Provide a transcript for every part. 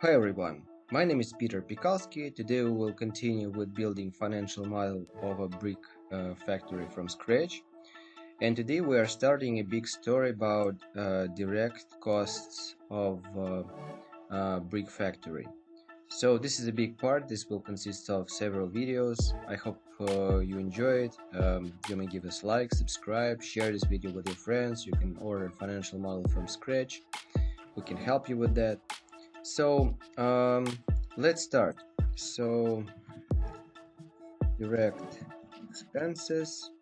Hi everyone, my name is piterpakulski. Today we will continue with building financial model of a brick factory from scratch. And today we are starting a big story about direct costs of brick factory. So this is a big part. This will consist of several videos. I hope you enjoy it. You may give us like, subscribe, share this video with your friends. You can order a financial model from scratch. We can help you with that. So let's start. So direct expenses.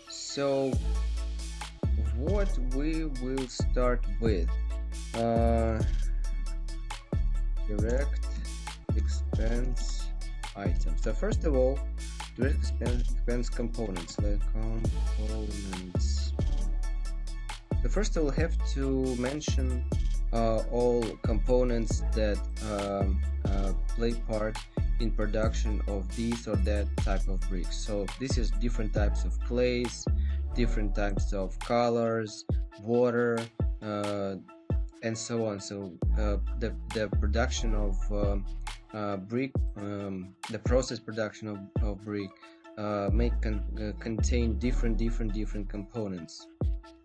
So what we will start with, direct expense items. So first of all, direct expense components, like components. So first I will have to mention all components that play part in production of this or that type of bricks. So this is different types of clays, different types of colors, water, and so on. So the production of brick, the process production of brick may contain different components.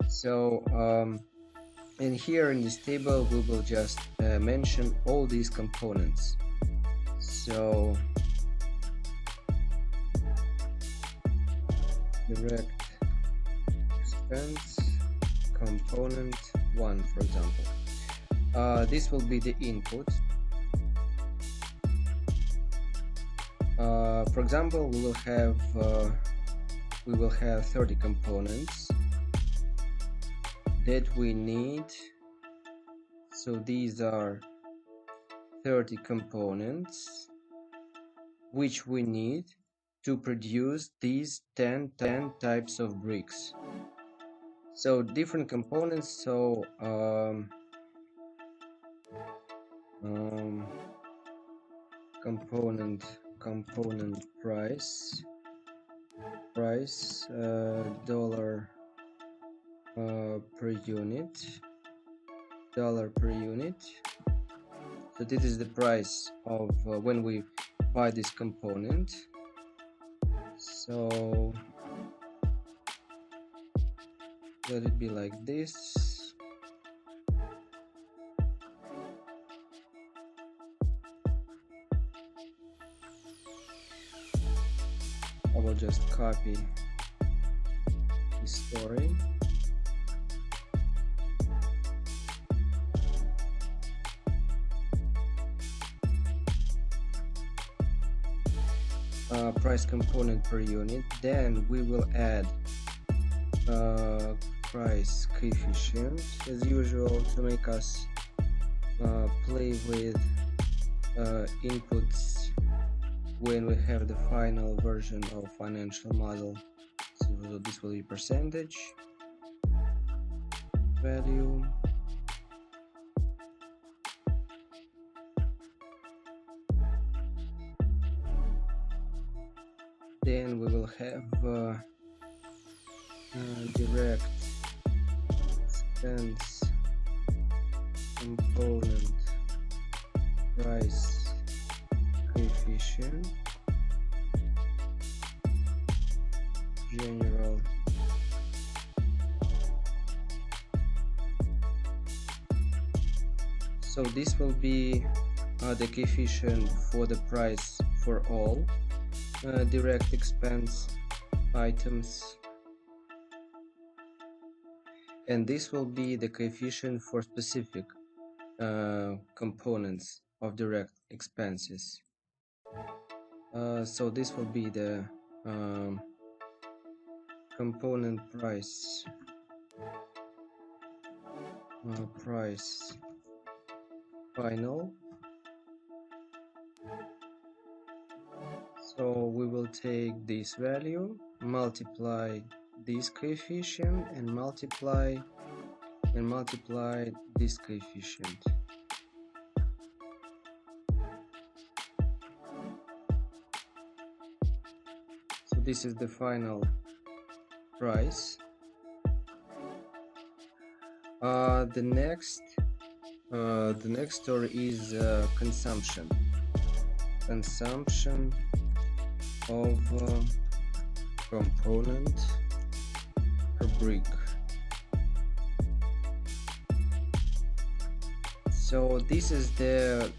So and here in this table we will just mention all these components. So direct expense component 1, for example, this will be the input. For example, we will have 30 components that we need. So these are 30 components which we need to produce these 10 types of bricks. So different components. So component price dollar per unit, So this is the price of when we buy this component. So let it be like this. I will just copy the story. Price component per unit. Then we will add price coefficient as usual to make us play with inputs when we have the final version of financial model. So this will be percentage value. Then we will have direct expense component price coefficient general. So this will be the coefficient for the price for all direct expense items, and this will be the coefficient for specific components of direct expenses. So this will be the component price final. So we will take this value, multiply this coefficient, and multiply this coefficient. So this is the final price. The next The next story is consumption of component per brick. So this is the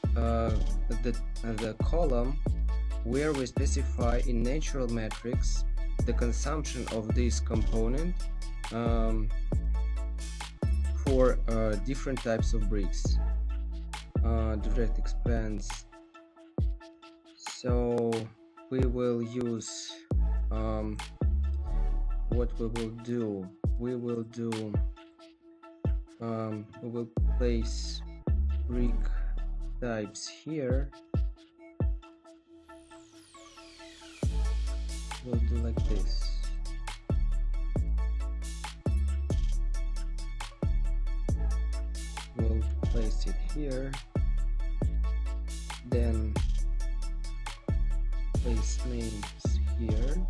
column where we specify in natural metrics the consumption of this component for different types of bricks. Direct expense. So we will use what we will do. We will place brick types here. We'll do like this. We'll place it here, then place names here.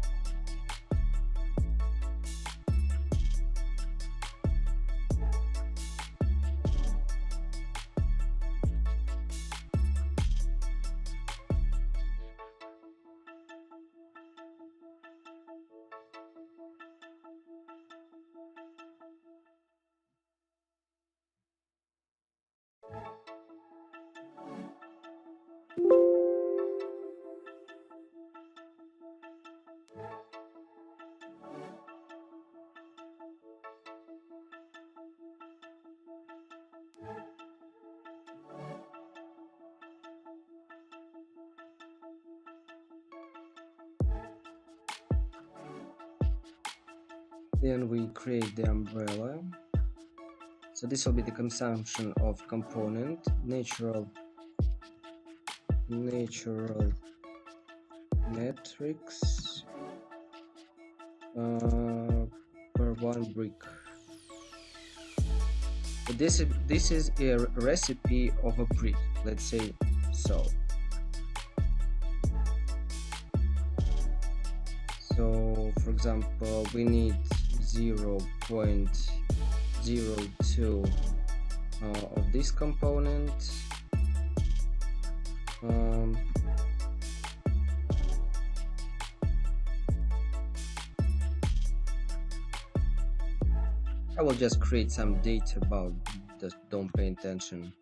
Then we create the umbrella. So this will be the consumption of component natural metrics per one brick. This is a recipe of a brick, let's say so. So for example, we need 0.02 of this component. I will just create some data about this, don't pay attention.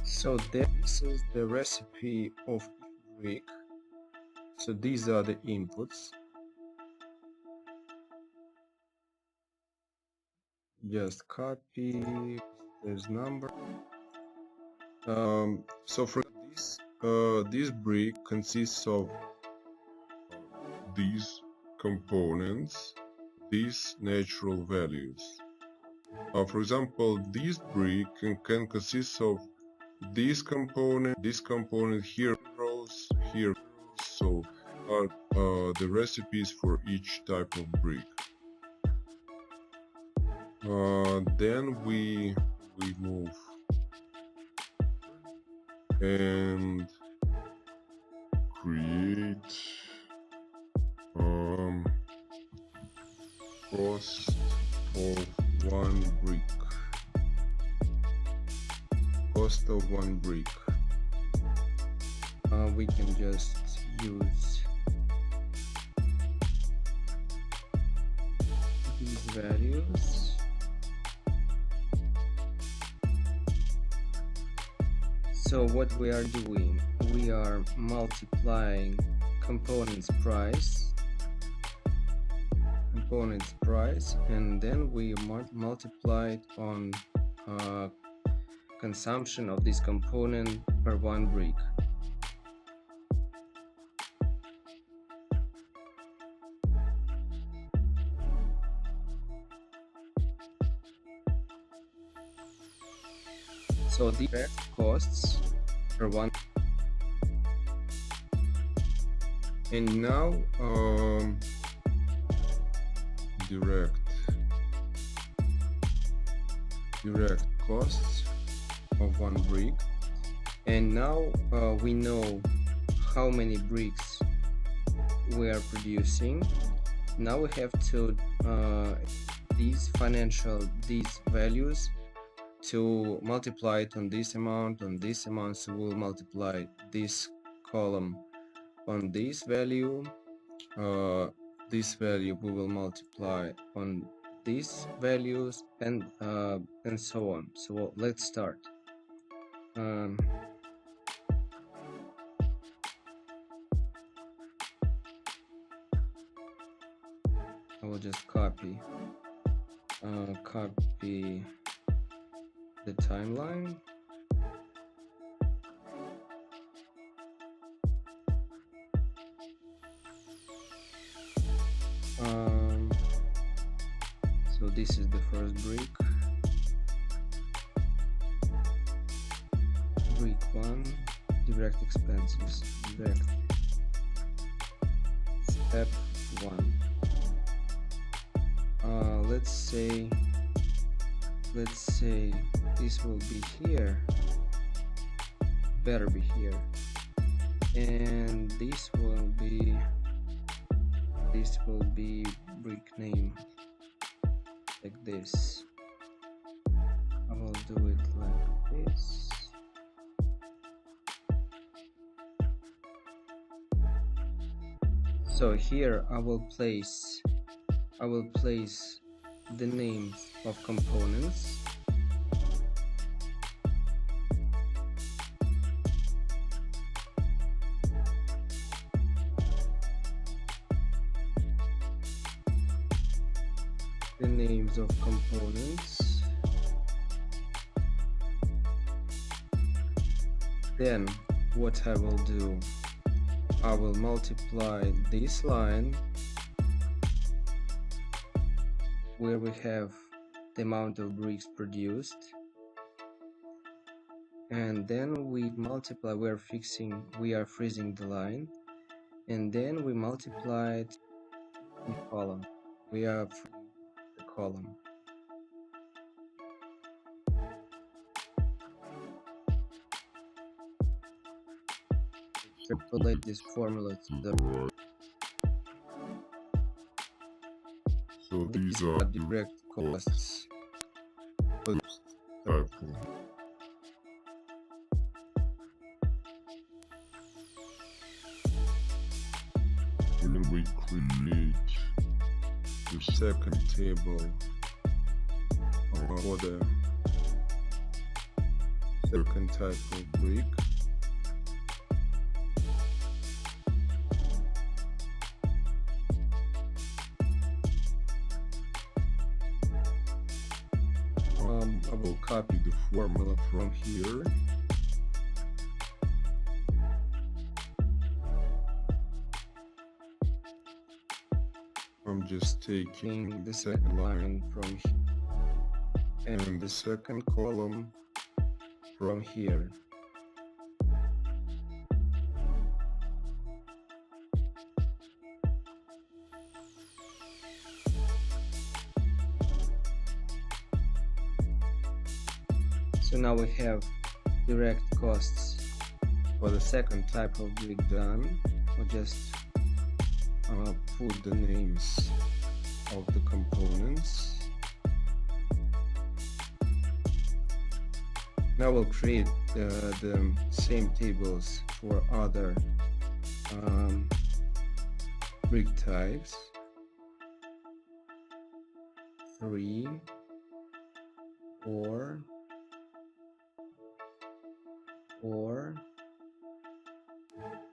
So this is the recipe of brick. So these are the inputs. Just copy this number. So for this brick consists of these components, these natural values. For example, this brick can consist of this component here rows, here rows. So are the recipes for each type of brick. Then we move and create cost of one brick. Cost of one brick. We can just use these values. So what we are doing, we are multiplying components price, and then we multiply it on consumption of this component per one brick. So the direct costs per one. And now direct costs of one brick. And now we know how many bricks we are producing. Now we have to these values to multiply it on this amount, so we'll multiply this column on this value, this value we will multiply on these values, and so on. So let's start. I will just copy the timeline. So this is the first brick 1, direct expenses, direct step 1. Let's say this will be here, better be here, and this will be brick name like this. I will do it like this. So here I will place the names of components. The names of components. Then what I will do, I will multiply this line where we have the amount of bricks produced, and then we multiply, we are freezing the line, and then we multiply it in column. We are freezing the column. Extrapolate this formula to the So these are direct costs. And we create the second table for the second type of brick. I will copy the formula from here. I'm just taking the second line from here and the second column from here. So now we have direct costs for the second type of brick done. I'll just put the names of the components. Now we'll create the same tables for other brick types. 3, 4,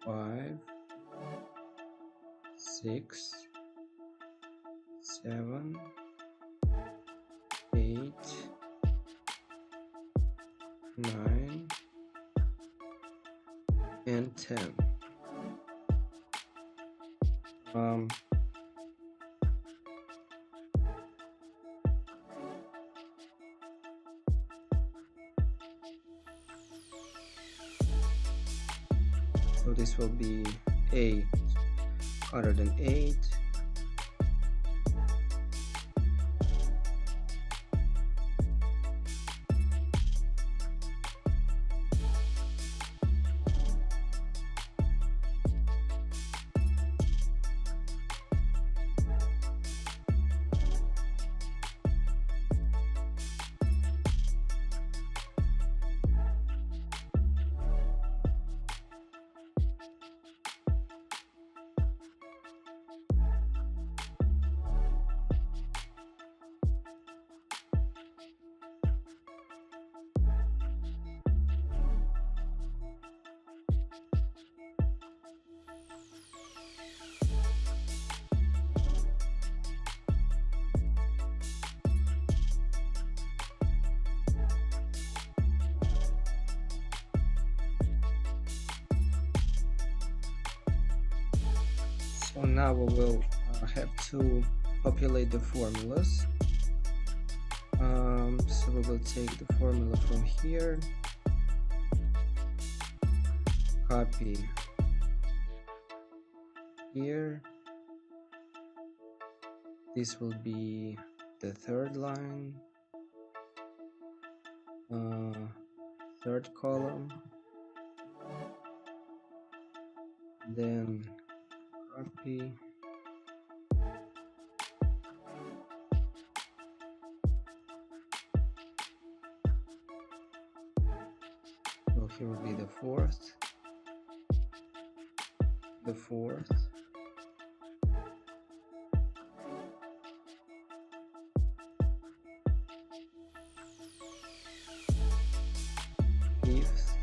5, 6, 7, 8, 9, and 10. So this will be 808. So now we will have to populate the formulas. So we will take the formula from here, copy here. This will be the third line, third column, then copy, so here will be the fourth, fifth,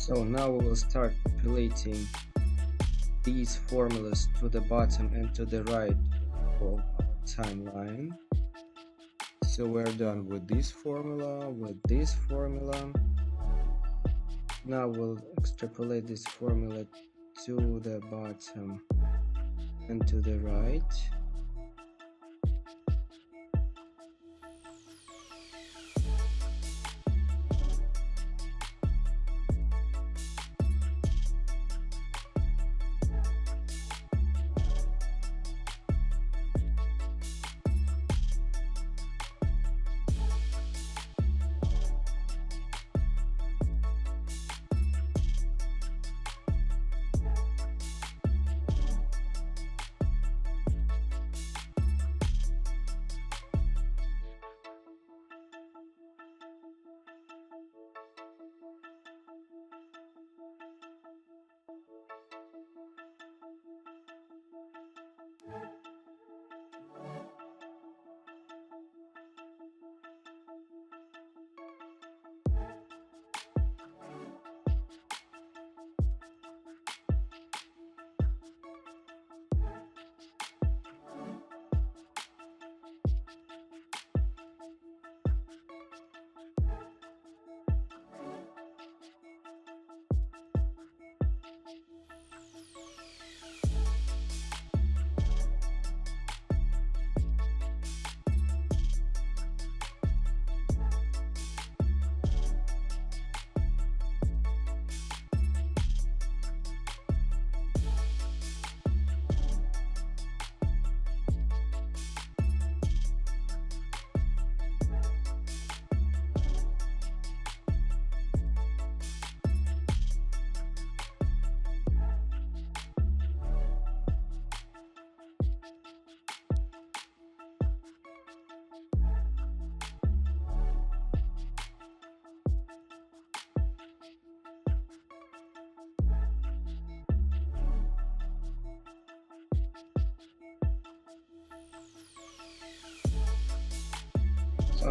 So now we will start populating these formulas to the bottom and to the right of our timeline. So we're done with this formula, Now we'll extrapolate this formula to the bottom and to the right.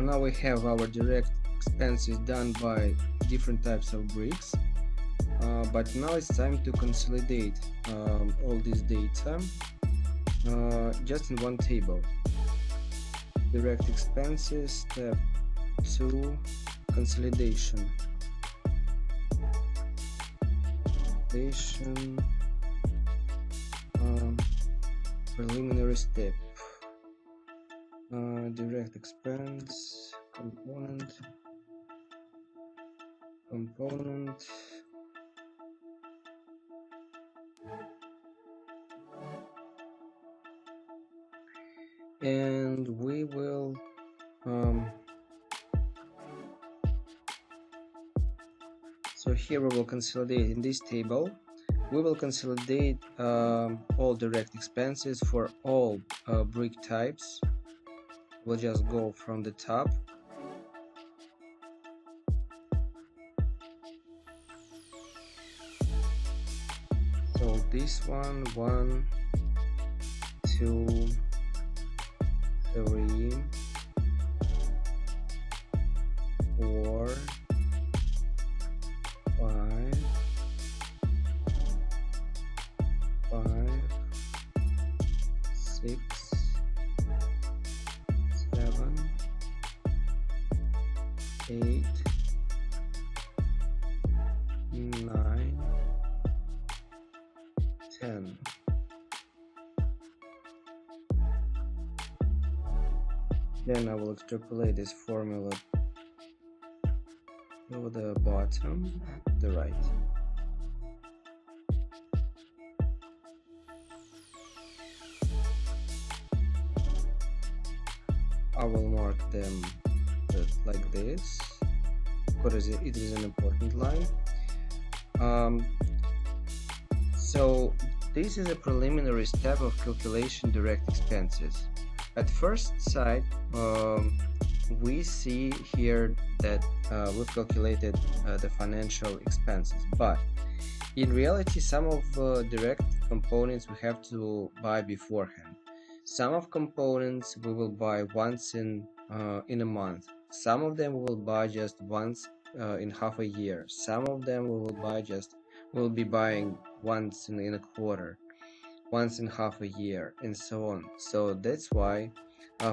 now we have our direct expenses done by different types of bricks, but now it's time to consolidate all this data just in one table. Direct expenses, step 2, consolidation. Preliminary step. Direct expense component, and we will so here we will consolidate in this table. We will consolidate all direct expenses for all brick types. We'll just go from the top. So this one, 1, 2, 3, 4, 5, 6, 7, 8, 9, 10. Then I will extrapolate this formula to the bottom, the right. I will mark them like this because it is an important line. So this is a preliminary step of calculation direct expenses. At first sight, we see here that we've calculated the financial expenses, but in reality some of direct components we have to buy beforehand. Some of components we will buy once in a month. Some of them we will buy just once in half a year. Some of them we'll be buying once in a quarter, once in half a year, and so on. So that's why,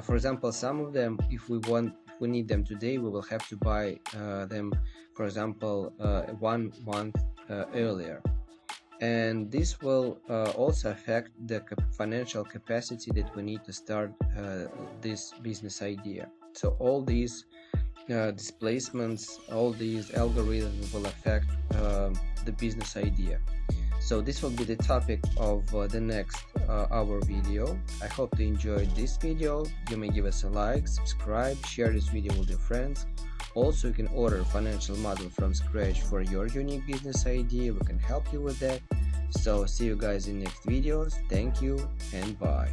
for example, some of them, if we need them today, we will have to buy them, for example, 1 month earlier. And this will also affect the financial capacity that we need to start this business idea. So all these displacements, all these algorithms will affect the business idea. So this will be the topic of the next hour video. I hope you enjoyed this video. You may give us a like, subscribe, share this video with your friends. Also, you can order a financial model from scratch for your unique business idea. We can help you with that. So see you guys in next videos. Thank you and bye.